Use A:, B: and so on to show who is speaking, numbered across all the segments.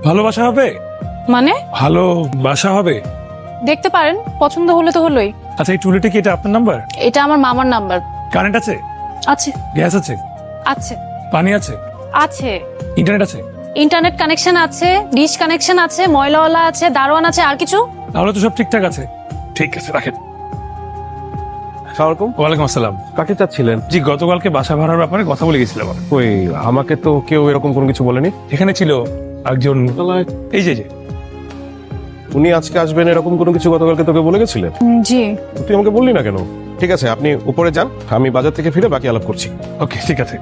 A: ভালোবাসা হবে?
B: মানে
A: ভালোবাসা হবে?
B: দেখতে পারেন, পছন্দ হলে তো হলোই।
A: আচ্ছা, এই টুলিটা কি এটা আপনার নাম্বার?
B: এটা আমার মামার নাম্বার।
A: কারেন্ট আছে?
B: আছে।
A: গ্যাস আছে?
B: আছে।
A: পানি আছে?
B: আছে।
A: ইন্টারনেট আছে?
B: ইন্টারনেট কানেকশন আছে, ডিশ কানেকশন আছে, ময়লাওয়ালা আছে, দারোয়ান আছে, আর কিছু?
A: তাহলে তো সব ঠিকঠাক আছে। ঠিক আছে, রাখেন।
C: সালামালাইকুম।
A: ওয়ালাইকুম আসসালাম।
C: কাকে চাচ্ছিলেন?
A: জি, গতকালকে বাসা ভাড়ার ব্যাপারে কথা বলে গেছিলাম।
C: ওই আমাকে তো কেউ এরকম কোনো কিছু বলেনি।
A: এখানে ছিল একজন, এই যে
C: উনি আজকে আসবেন এরকম কোনো কিছু গতকালকে তোকে বলে গেছিলেন?
B: জি।
C: তুই আমাকে বললি না কেন? ঠিক আছে, আপনি উপরে যান, আমি বাজার থেকে ফিরে বাকি আলাপ করছি।
A: ওকে, ঠিক আছে।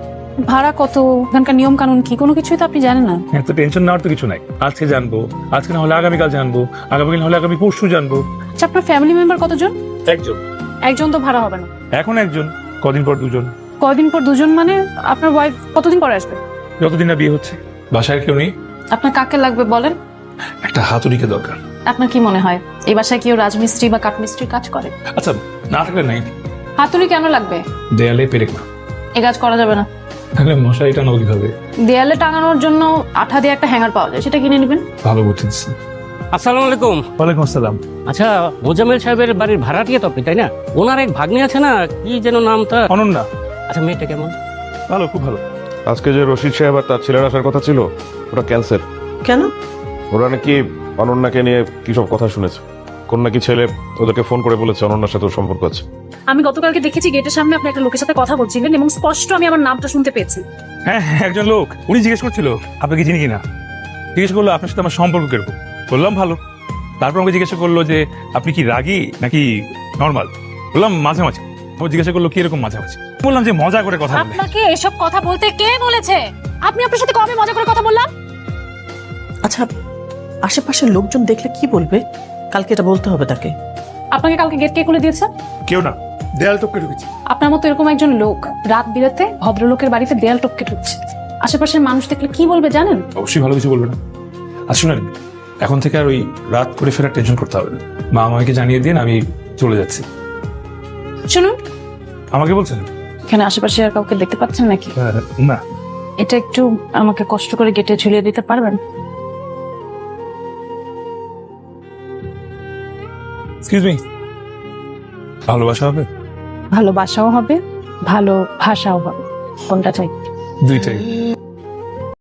B: ভাড়া কত, এখানকার নিয়ম কানুন কি, কোনো কিছুই তো আপনি জানেন না।
A: এত টেনশন নেওয়ার তো কিছু নাই। আজকে জানবো, আজকে না হলে আগামীকাল জানবো, আগামীকাল হলে আগামী পরশু জানবো।
B: আচ্ছা, আপনার ফ্যামিলি মেম্বার কতজন?
A: একজন।
B: একজন তো ভাড়া হবে না।
A: এখন একজন, কদিন পর দুজন।
B: কয়দিন পর দুজন মানে আপনার ওয়াইফ কতদিন পরে আসবে?
A: যতদিন না বিয়ে হচ্ছে। বাসায় কেউ নেই।
B: আপনার কাকে লাগবে বলেন?
A: একটা হাতুড়িকে দরকার।
B: আপনার কি মনে হয় এই বাসায় কেউ রাজমিস্ত্রি বা কাঠমিস্ত্রির কাজ করে?
A: আচ্ছা, না থাকলে নাই।
B: হাতুড়ি কেন লাগবে?
A: দেয়ালে পেরেক না।
B: এ কাজ করা যাবে না।
A: তাহলে মশারি টানো কিভাবে?
B: দেয়ালে টাঙানোর জন্য আঠা দিয়ে একটা হ্যাঙ্গার পাওয়া যায়, সেটা কিনে নেবেন।
A: ভালো বুদ্ধি দিচ্ছেন।
D: আসসালামু আলাইকুম।
A: ওয়ালাইকুম আসসালাম।
D: আচ্ছা, মোজামেল সাহেবের বাড়ির ভাড়াটিয়া তো আপনি, তাই না? ওনার এক ভাগ্নি আছে না, কি যেন নামটা?
A: অনন্যা।
D: আচ্ছা, মেয়েটা কেমন?
A: ভালো, খুব ভালো।
C: আজকে যে রশিদ সাহেব আর তার ছেলের আসার কথা ছিল, ওটা ক্যান্সেল।
E: কেন?
C: ওরা নাকি অনন্যাকে নিয়ে কি সব কথা শুনেছে। কোন নাকি ছেলে ওদেরকে ফোন করে বলেছে অনন্যার সাথে ওর সম্পর্ক আছে।
F: আমি গতকালকে দেখেছি গেটের সামনে আপনি একটা লোকের সাথে কথা বলছিলেন এবং স্পষ্ট আমি আমার নামটা শুনতে পেয়েছি।
A: হ্যাঁ, একজন লোক, উনি জিজ্ঞেস করছিল আপনাকে চিনি কিনা। জিজ্ঞেস করলো আপনার সাথে আমার সম্পর্ক কিরকম। বললাম ভালো। তারপর আমাকে জিজ্ঞাসা করলো যে আপনি কি রাগী নাকি নর্মাল। বললাম মাঝামাঝি। ও জিজ্ঞাসা করলো কি এরকম মাঝামাঝি। বললাম যে মজা করে কথা বলে।
F: আপনাকে এসব কথা বলতে কে বলেছে? আপনি আপনার সাথে কবে মজা করে কথা বললাম?
E: আচ্ছা, আশেপাশের লোকজন দেখলে কি বলবে? কালকে এটা বলতে হবে তাকে।
B: আপনাকে কালকে গেট কে খুলে দিয়েছে?
A: কেউ না, দেয়াল টপকে ঢুকেছি।
B: আপনার মতো এরকম একজন লোক রাত বিরাতে ভদ্রলোকের বাড়িতে দেয়াল টপকে ঢুকছে, আশেপাশের মানুষ দেখলে কি বলবে জানেন?
A: অবশ্যই ভালো কিছু বলবে না। আর শুনেন, এখন থেকে আর ওই রাত করে ফেরার টেনশন করতে হবে না। মা আমাকে জানিয়ে দিন, আমি চলে যাচ্ছি।
B: শুনুন,
A: আমাকে বলছেন?
B: এখানে আশেপাশে আর কাউকে দেখতে পাচ্ছেন নাকি?
A: না।
B: এটা একটু আমাকে কষ্ট করে গেটে ঝুলিয়ে দিতে পারবেন?
A: এক্সকিউজ মি, ভালোবাসা হবে?
B: ভালোবাসাও হবে, ভালো ভাষাও হবে। কোনটা চাই?
A: দুইটাই।